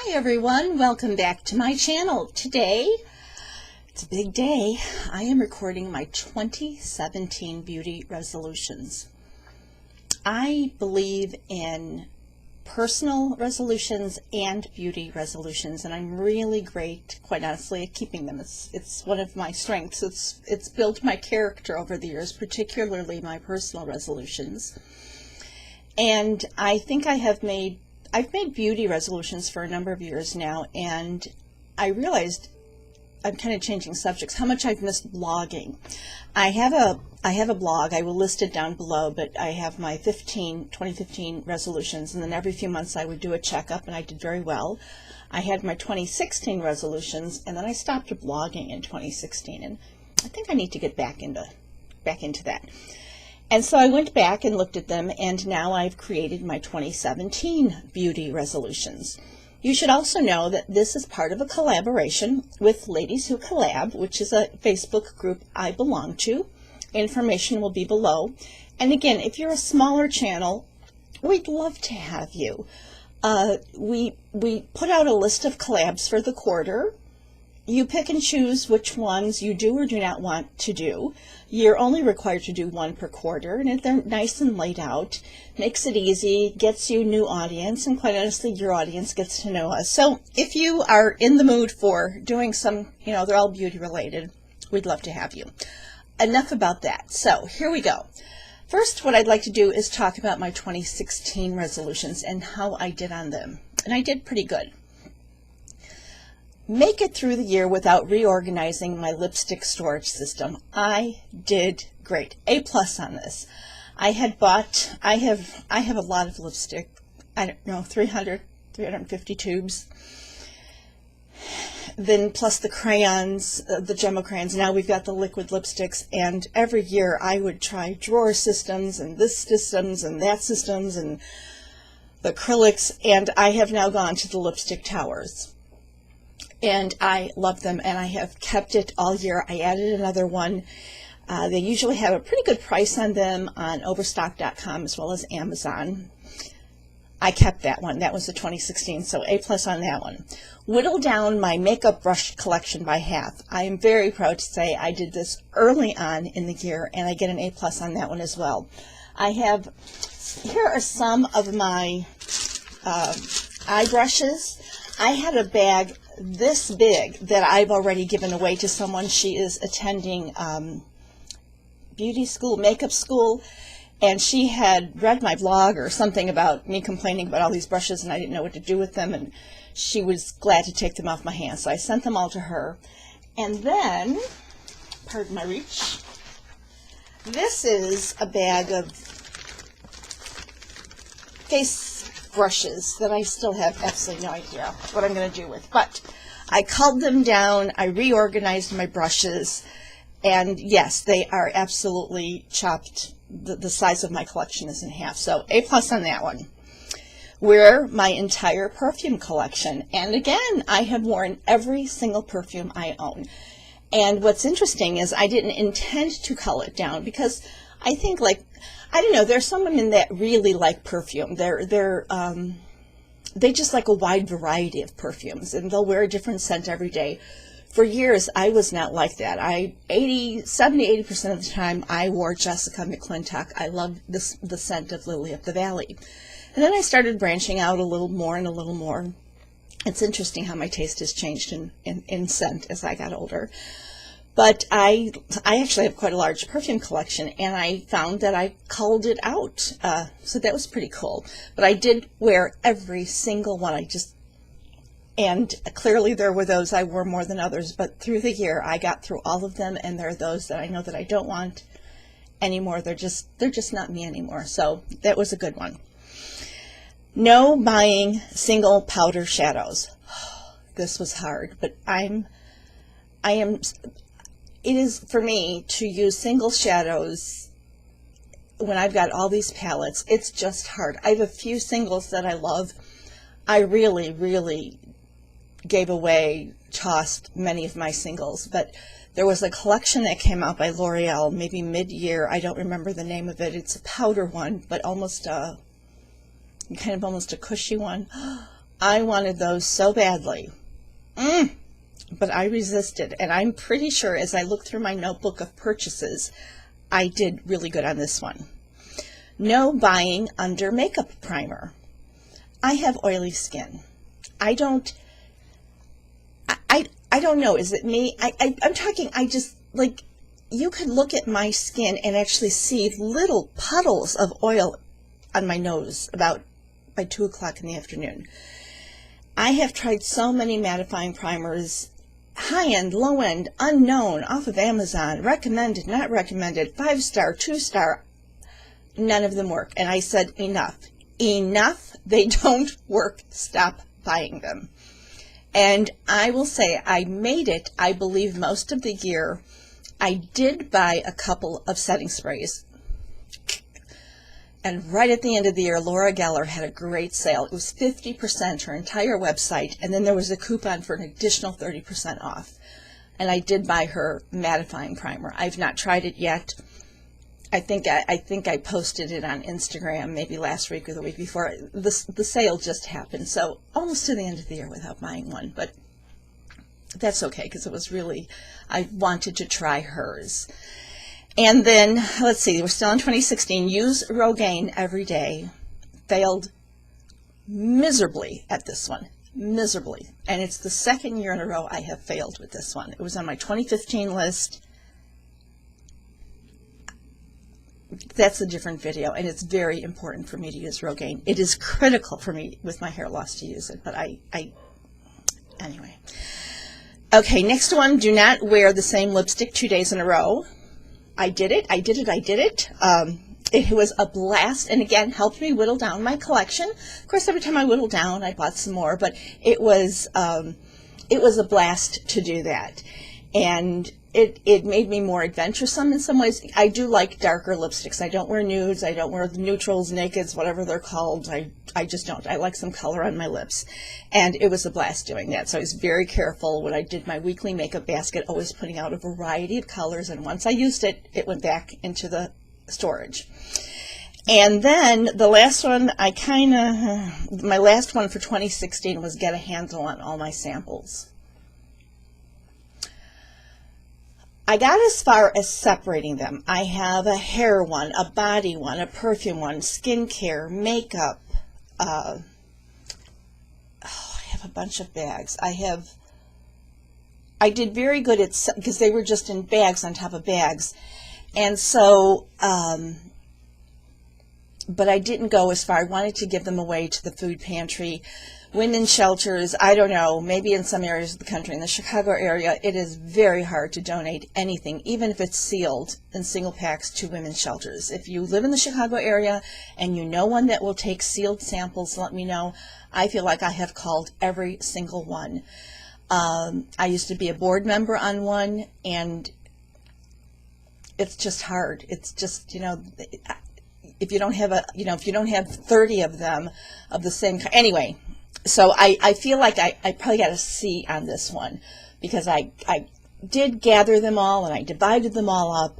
Hi everyone, welcome back to my channel. Today, it's a big day. I am recording my 2017 beauty resolutions. I believe in personal resolutions and beauty resolutions, and I'm really great, quite honestly, at keeping them. It's one of my strengths. It's built my character over the years, particularly my personal resolutions. And I think I've made beauty resolutions for a number of years now, and I realized, I'm kind of changing subjects, how much I've missed blogging. I have a blog. I will list it down below, but I have my 2015 resolutions, and then every few months I would do a checkup, and I did very well. I had my 2016 resolutions, and then I stopped blogging in 2016, and I think I need to get back into that. And so I went back and looked at them, and now I've created my 2017 beauty resolutions. You should also know that this is part of a collaboration with Ladies Who Collab, which is a Facebook group I belong to. Information will be below. And again, if you're a smaller channel, we'd love to have you. We put out a list of collabs for the quarter. You pick and choose which ones you do or do not want to do. You're only required to do one per quarter, and they're nice and laid out. Makes it easy, gets you new audience, and quite honestly, your audience gets to know us. So if you are in the mood for doing some, they're all beauty related, we'd love to have you. Enough about that. So here we go. First, what I'd like to do is talk about my 2016 resolutions and how I did on them. And I did pretty good. Make it through the year without reorganizing my lipstick storage system. I did great. A+ on this. I have a lot of lipstick. I don't know, 350 tubes. Then plus the crayons, the Gemma crayons. Now we've got the liquid lipsticks, and every year I would try drawer systems and this systems and that systems and the acrylics, and I have now gone to the lipstick towers. And I love them, and I have kept it all year. I added another one. They usually have a pretty good price on them on Overstock.com as well as Amazon. I kept that one. That was the 2016, so A+ on that one. Whittle down my makeup brush collection by half. I am very proud to say I did this early on in the year, and I get an A+ on that one as well. Here are some of my eye brushes. I had a bag this big that I've already given away to someone. She is attending beauty school, makeup school, and she had read my blog or something about me complaining about all these brushes and I didn't know what to do with them, and she was glad to take them off my hands. So I sent them all to her. And then, pardon my reach, this is a bag of face brushes that I still have absolutely no idea what I'm going to do with, but I culled them down, I reorganized my brushes, and yes, they are absolutely chopped. The size of my collection is in half, so A+ on that one. Wear my entire perfume collection, and again, I have worn every single perfume I own. And what's interesting is I didn't intend to cull it down, because I think, I don't know, there's some women that really like perfume. They just like a wide variety of perfumes, and they'll wear a different scent every day. For years, I was not like that. 70-80% of the time, I wore Jessica McClintock. I loved the scent of Lily of the Valley. And then I started branching out a little more and a little more. It's interesting how my taste has changed in scent as I got older. But I actually have quite a large perfume collection, and I found that I culled it out. So that was pretty cool. But I did wear every single one. And clearly there were those I wore more than others, but through the year I got through all of them, and there are those that I know that I don't want anymore. They're just not me anymore. So that was a good one. No buying single powder shadows. This was hard, but it is for me to use single shadows when I've got all these palettes. It's just hard. I have a few singles that I love. I really, really gave away, tossed many of my singles, but there was a collection that came out by L'Oreal maybe mid-year. I don't remember the name of it. It's a powder one, but almost a cushy one. I wanted those so badly. But I resisted, and I'm pretty sure as I look through my notebook of purchases, I did really good on this one. No buying under makeup primer. I have oily skin. I don't know, is it me? I'm talking, I just, like, you could look at my skin and actually see little puddles of oil on my nose about by 2 o'clock in the afternoon. I have tried so many mattifying primers, high-end, low-end, unknown, off of Amazon, recommended, not recommended, 5-star, 2-star. None of them work. And I said, enough. Enough. They don't work. Stop buying them. And I will say I made it, I believe, most of the year. I did buy a couple of setting sprays. And right at the end of the year, Laura Geller had a great sale. It was 50%, her entire website, and then there was a coupon for an additional 30% off. And I did buy her mattifying primer. I've not tried it yet. I think I posted it on Instagram maybe last week or the week before. The sale just happened, so almost to the end of the year without buying one. But that's okay, because it was really, I wanted to try hers. And then, let's see, we're still in 2016. Use Rogaine every day. Failed miserably at this one. Miserably. And it's the second year in a row I have failed with this one. It was on my 2015 list. That's a different video, and it's very important for me to use Rogaine. It is critical for me with my hair loss to use it, but anyway. Okay, next one, do not wear the same lipstick 2 days in a row. I did it. It was a blast, and again, helped me whittle down my collection. Of course, every time I whittled down, I bought some more, but it was a blast to do that. And it made me more adventuresome in some ways. I do like darker lipsticks. I don't wear nudes. I don't wear the neutrals, nakeds, whatever they're called. I just don't. I like some color on my lips. And it was a blast doing that. So I was very careful when I did my weekly makeup basket, always putting out a variety of colors. And once I used it, it went back into the storage. And then the last one, my last one for 2016 was get a handle on all my samples. I got as far as separating them. I have a hair one, a body one, a perfume one, skincare, makeup. I have a bunch of bags. I did very good at, because they were just in bags on top of bags. And so, but I didn't go as far. I wanted to give them away to the food pantry, women's shelters. I don't know, maybe in some areas of the country. In the Chicago area, it is very hard to donate anything, even if it's sealed in single packs, to women's shelters. If you live in the Chicago area and you know one that will take sealed samples, let me know. I feel like I have called every single one. I used to be a board member on one, and it's just hard. It's just, if you don't have if you don't have 30 of them of the same kind. Anyway, so I feel like I probably got a C on this one, because I did gather them all and I divided them all up,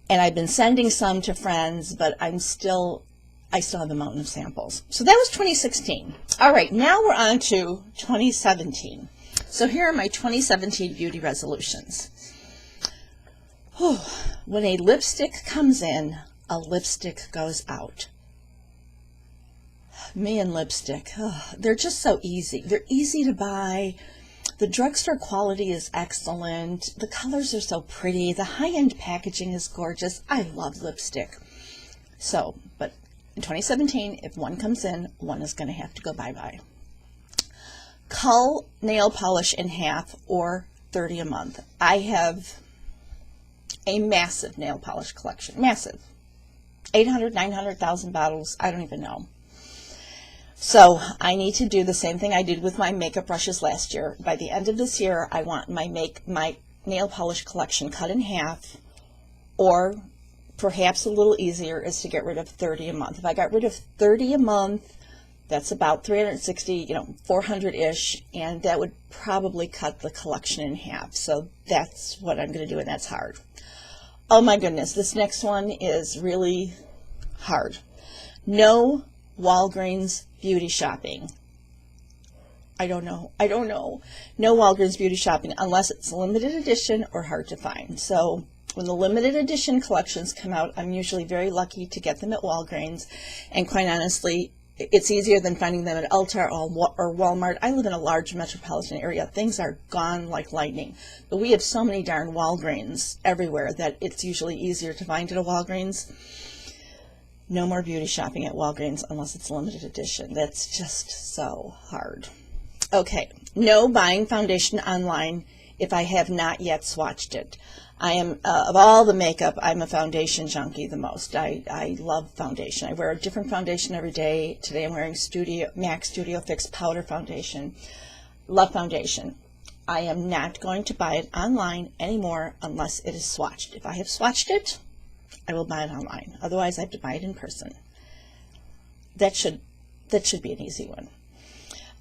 and I've been sending some to friends, but I still have a mountain of samples. So that was 2016. All right, now we're on to 2017. So here are my 2017 beauty resolutions. When a lipstick comes in, a lipstick goes out. Me and lipstick, they're just so easy. They're easy to buy. The drugstore quality is excellent. The colors are so pretty. The high-end packaging is gorgeous. I love lipstick. So, but in 2017, if one comes in, one is going to have to go bye-bye. Cull nail polish in half, or 30 a month. I have a massive nail polish collection. Massive. 800, 900,000 bottles. I don't even know. So I need to do the same thing I did with my makeup brushes last year. By the end of this year, I want my nail polish collection cut in half, or perhaps a little easier is to get rid of 30 a month. If I got rid of 30 a month, that's about 360, 400-ish, and that would probably cut the collection in half. So that's what I'm going to do, and that's hard. Oh my goodness, this next one is really hard. No Walgreens beauty shopping. I don't know. I don't know. No Walgreens beauty shopping unless it's limited edition or hard to find. So when the limited edition collections come out, I'm usually very lucky to get them at Walgreens. And quite honestly, it's easier than finding them at Ulta or Walmart. I live in a large metropolitan area. Things are gone like lightning. But we have so many darn Walgreens everywhere that it's usually easier to find at a Walgreens. No more beauty shopping at Walgreens unless it's limited edition. That's just so hard. Okay, no buying foundation online if I have not yet swatched it. I am, of all the makeup, I'm a foundation junkie the most. I love foundation. I wear a different foundation every day. Today I'm wearing MAC Studio Fix Powder Foundation. Love foundation. I am not going to buy it online anymore unless it is swatched. If I have swatched it, I will buy it online. Otherwise, I have to buy it in person. That should be an easy one.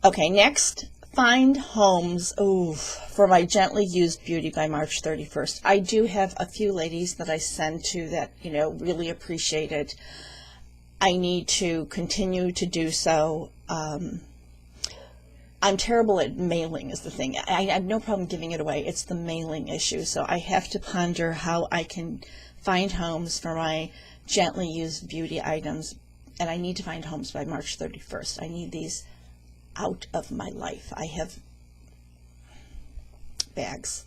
Okay, next, find homes for my gently used beauty by March 31st. I do have a few ladies that I send to that, really appreciate it. I need to continue to do so. I'm terrible at mailing is the thing. I have no problem giving it away. It's the mailing issue. So I have to ponder how I can find homes for my gently used beauty items. And I need to find homes by March 31st. I need these out of my life. I have bags.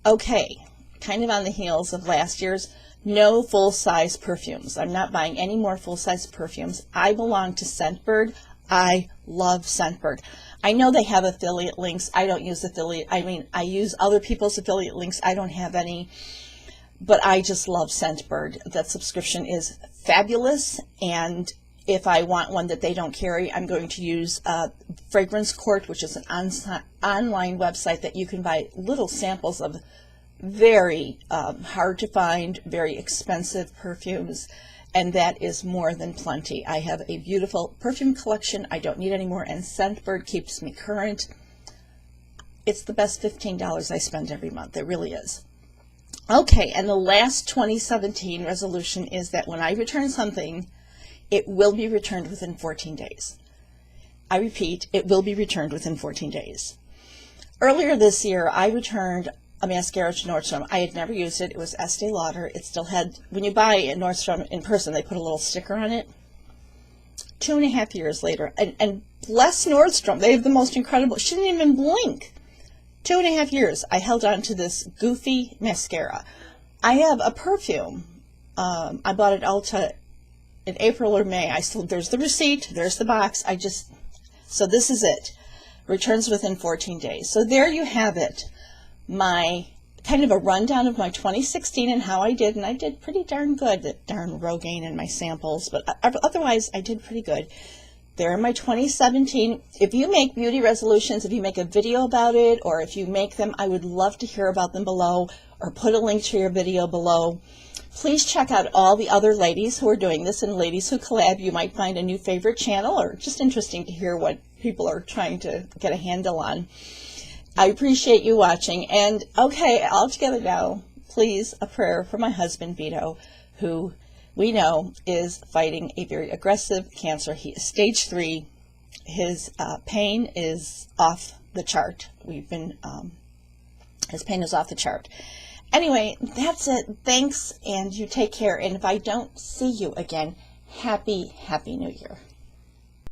Okay, kind of on the heels of last year's, no full-size perfumes. I'm not buying any more full-size perfumes. I belong to Scentbird. I love Scentbird. I know they have affiliate links. I don't use affiliate. I use other people's affiliate links. I don't have any, but I just love Scentbird. That subscription is fabulous, and if I want one that they don't carry, I'm going to use Fragrance Court, which is an online website that you can buy little samples of very hard to find, very expensive perfumes, and that is more than plenty. I have a beautiful perfume collection. I don't need any more, and Scentbird keeps me current. It's the best $15 I spend every month. It really is. Okay, and the last 2017 resolution is that when I return something, it will be returned within 14 days. I repeat, it will be returned within 14 days. Earlier this year, I returned a mascara to Nordstrom. I had never used it. It was Estee Lauder. It still had, when you buy at Nordstrom in person, they put a little sticker on it. 2.5 years later, and bless Nordstrom, they have the most incredible, she didn't even blink. 2.5 years, I held on to this goofy mascara. I have a perfume. I bought it at Ulta in April or May. There's the receipt, there's the box. So this is it. Returns within 14 days. So there you have it. My kind of a rundown of my 2016 and how I did, and I did pretty darn good. That darn Rogaine in my samples, but otherwise I did pretty good. There in my 2017. If you make beauty resolutions, if you make a video about it, or if you make them, I would love to hear about them below, or put a link to your video below. Please check out all the other ladies who are doing this, and ladies who collab. You might find a new favorite channel, or just interesting to hear what people are trying to get a handle on. I appreciate you watching, and okay, all together now, please, a prayer for my husband, Vito, who we know is fighting a very aggressive cancer. He is stage 3. His pain is off the chart. His pain is off the chart. Anyway, that's it. Thanks, and you take care. And if I don't see you again, Happy New Year.